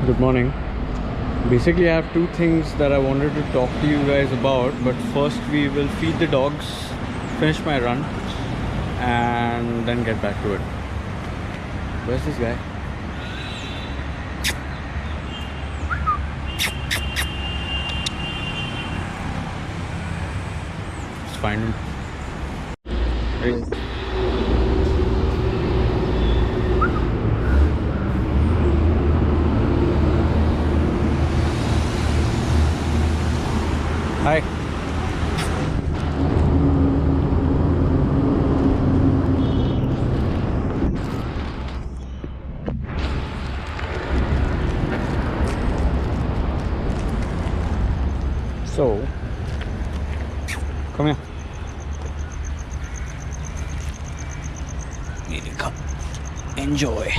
Good morning. Basically, I have two things that I wanted to talk to you guys about, but first we will feed the dogs, finish my run, and then get back to it. Where's this guy? Let's find him. There he is. Hi. So, come here. Need a cup. Enjoy.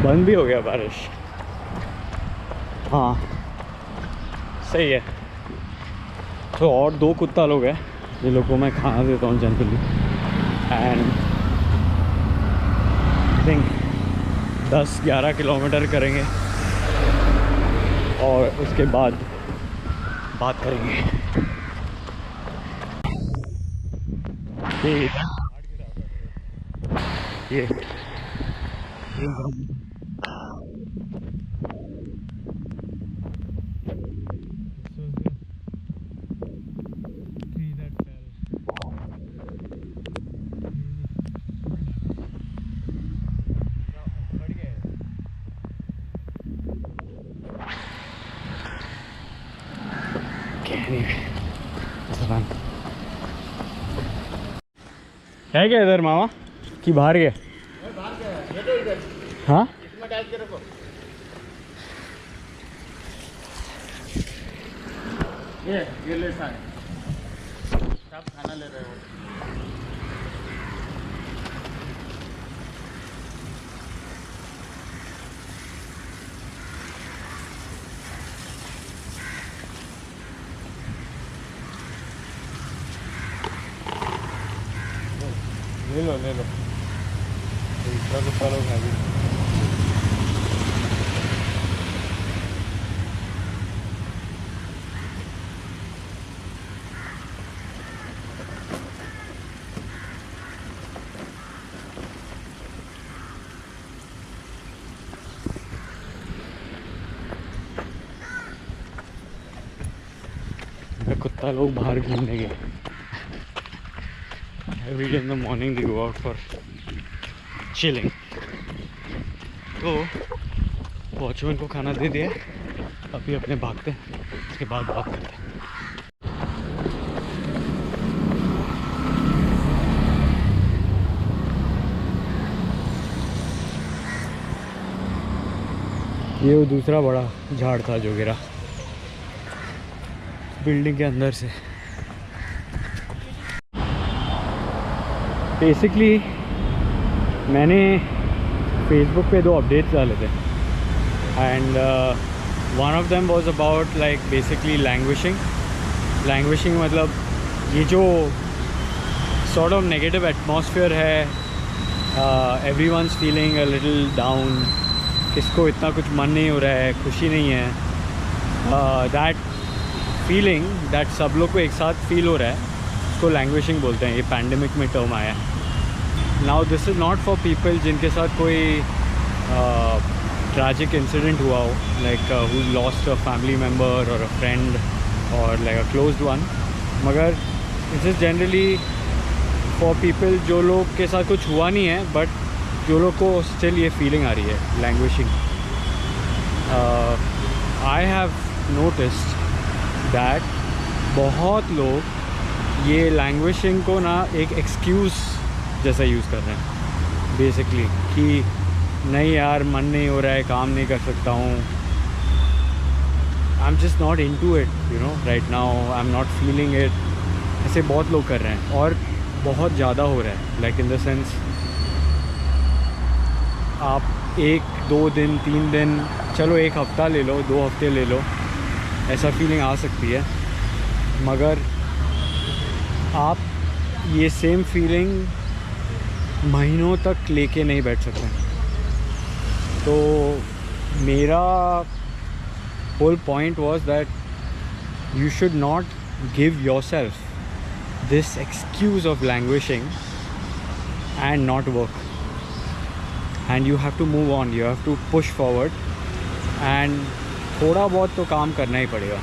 बंद भी हो गया बारिश। हाँ सही है। तो और दो कुत्ता लोग हैं जिन लोग को मैं खाना देता हूँ generally, and I think 10-11 kilometre करेंगे और उसके बाद बात करेंगे। ये है क्या इधर मामा कि बाहर गए? हाँ ये ले सारे सब खाना ले रहे हो। ले लो दूसरा कुत्ता लोग है भी। कुत्ता लोग बाहर घूमने गए। Every day in the morning they go out for chilling. तो वॉचमैन को खाना दे दिया, अभी अपने भागते हैं, उसके बाद बात करते हैं। ये वो दूसरा बड़ा झाड़ था जो गिरा बिल्डिंग के अंदर से। बेसिकली मैंने फेसबुक पे 2 अपडेट्स डाले थे, and one of them was about like basically languishing मतलब ये जो सॉर्ट ऑफ नेगेटिव एटमॉस्फेयर है, everyone's feeling a little down, किसको इतना कुछ मन नहीं हो रहा है, खुशी नहीं है, दैट फीलिंग दैट सब लोग को एक साथ फील हो रहा है, उसको लैंग्वेजिंग बोलते हैं। ये पैंडमिक में टर्म आया है। Now this is not for people जिनके साथ कोई ट्रैजिक इंसिडेंट हुआ हो, like who lost a family member और अ फ्रेंड और लाइक अ क्लोज्ड वन, मगर this is generally for people जो लोग के साथ कुछ हुआ नहीं है बट जो लोग को स्टिल ये फीलिंग आ रही है लैंग्वेजिंग। आई हैव नोटिस्ड दैट बहुत लोग ये लैंग्वेजिंग को ना एक एक्सक्यूज़ जैसा यूज़ कर रहे हैं बेसिकली, कि नहीं यार मन नहीं हो रहा है, काम नहीं कर सकता हूँ, I am just not into it, you know, right now I am not feeling it. ऐसे बहुत लोग कर रहे हैं और बहुत ज़्यादा हो रहा है, लाइक इन द सेंस आप 1-2 दिन 3 दिन, चलो 1 हफ़्ता ले लो, 2 हफ्ते ले लो, ऐसा फीलिंग आ सकती है, मगर आप ये सेम फीलिंग महीनों तक लेके नहीं बैठ सकते। तो मेरा whole point was that you should not give yourself this excuse of languaging and not work, and you have to move on, you have to push forward, and थोड़ा बहुत तो काम करना ही पड़ेगा,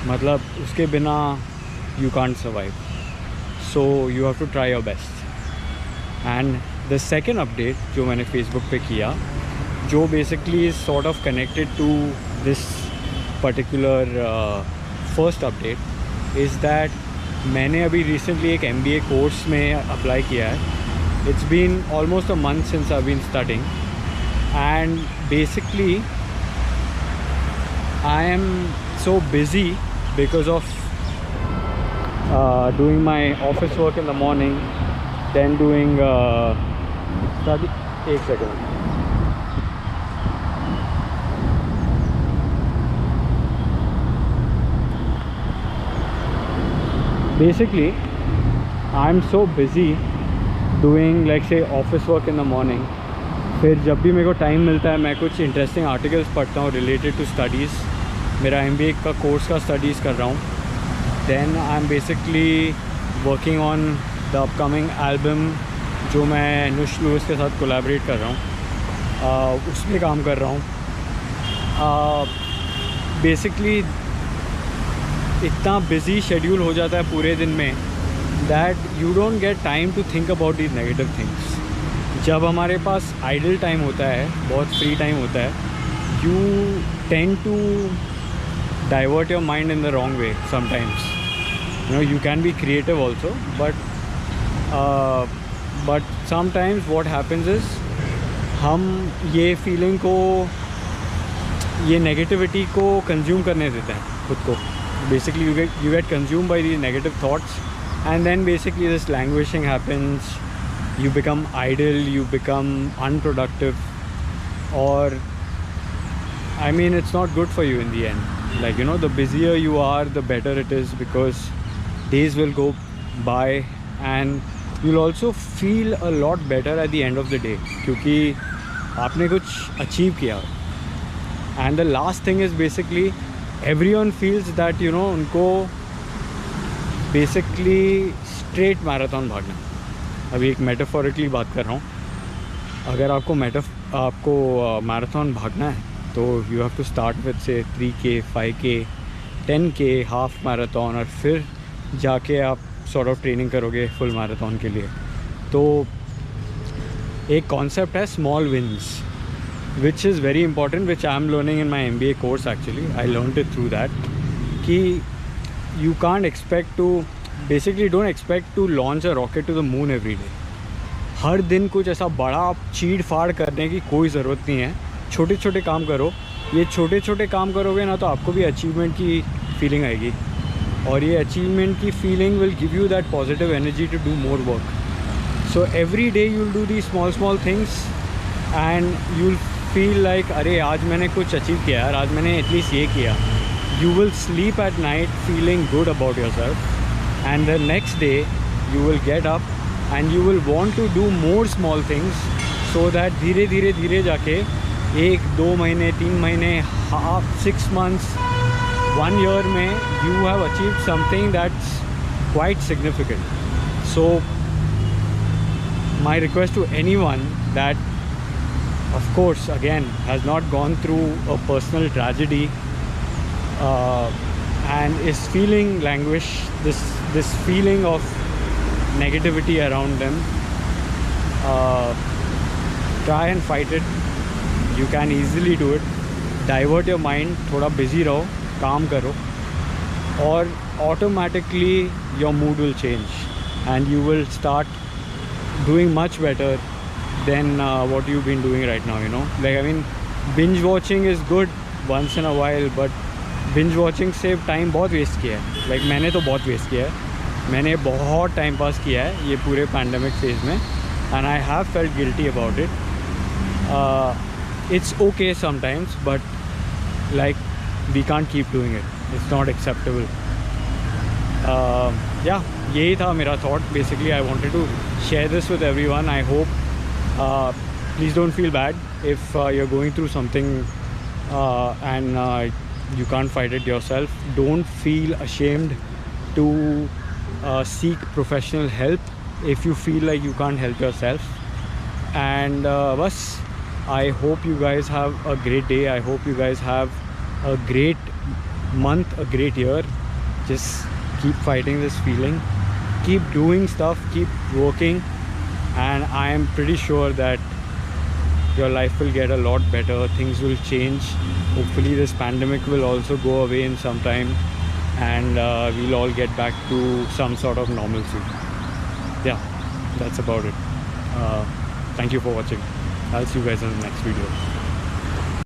मतलब उसके बिना you can't survive, so you have to try your best. And the second update जो मैंने फेसबुक पे किया, जो basically is sort of connected to this particular first update, is that मैंने अभी रिसेंटली एक MBA कोर्स में अप्लाई किया है। It's been almost a month since I been studying, and basically I am so busy because of doing my office work in the morning, then doing study. एक second. Basically, I'm so busy doing like say office work in the morning. फिर जब भी मेरे को time मिलता है मैं कुछ इंटरेस्टिंग आर्टिकल्स पढ़ता हूँ रिलेटेड टू स्टडीज़, मेरा MBA का कोर्स का स्टडीज़ कर रहा हूँ। Then I am basically working on the upcoming album जो मैं नुश लुइस के साथ कोलैबोरेट कर रहा हूँ, उसमें काम कर रहा हूँ। बेसिकली इतना बिज़ी शेड्यूल हो जाता है पूरे दिन में that you don't get time to think about these negative things. जब हमारे पास आइडल टाइम होता है, बहुत फ्री टाइम होता है, you tend to divert your mind in the wrong way sometimes. You know, you can be creative also, but sometimes what happens is हम ये feeling को, ये नेगेटिविटी को कंज्यूम करने देते हैं खुद को। Basically you get consumed by these negative thoughts, and then basically this languishing happens, you become idle, you become unproductive, or I mean it's not good for you in the end. Like, you know, the busier you are, the better it is, because days will go by and you'll also feel a lot better at the end of the day क्योंकि आपने कुछ achieve किया। And the last thing is basically everyone feels that, you know, उनको basically straight marathon भागना। अभी एक metaphorically बात कर रहा हूँ, अगर आपको मैराथन भागना है तो you have to start with से 3K, 5K, 10K, half marathon, और फिर जाके आप सॉर्ट ऑफ ट्रेनिंग करोगे फुल मैराथन के लिए। तो एक कॉन्सेप्ट है small wins, which is very important, which I am learning in my MBA course actually. I learned it through that, कि you can't expect to, basically don't expect to launch a rocket to the moon every day. हर दिन कुछ ऐसा बड़ा चीड़ फाड़ करने की कोई ज़रूरत नहीं है, छोटे छोटे काम करो। ये छोटे छोटे काम करोगे ना तो आपको भी अचीवमेंट की फीलिंग आएगी, और ये अचीवमेंट की feeling will give you that positive energy to do more work. So every day you will do the small things and you will feel like अरे आज मैंने कुछ अचीव किया यार, आज मैंने एटलीस्ट ये किया। You will sleep at night feeling good about yourself, and the next day you will get up and you will want to do more small things, so that धीरे धीरे धीरे जाके 1-2 महीने, 3 महीने, हाफ 6 months, 1 year में you have achieved something that's quite significant. So my request to anyone that of course again has not gone through a personal tragedy and is feeling languish, this feeling of negativity around them, try and fight it. You can easily do it. Divert your mind, थोड़ा busy रहो, काम करो, और automatically your mood will change and you will start doing much better than what you've been doing right now, you know. Like, I mean, binge watching is good once in a while, but binge watching से time बहुत waste किया है। Like, मैंने तो बहुत waste किया है, मैंने बहुत टाइम पास किया है ये पूरे पैंडमिक फेज में, and I have felt guilty about it. It's okay sometimes, but like we can't keep doing it. It's not acceptable. Yeah, यही था मेरा thought. Basically, I wanted to share this with everyone. I hope please don't feel bad if you're going through something and you can't fight it yourself. Don't feel ashamed to seek professional help if you feel like you can't help yourself. And bas, I hope you guys have a great day. I hope you guys have a great month, a great year. Just keep fighting this feeling, keep doing stuff, keep working, and I am pretty sure that your life will get a lot better. Things will change. Hopefully this pandemic will also go away in some time, and we'll all get back to some sort of normalcy. Yeah, that's about it. Thank you for watching. I'll see you guys in the next video.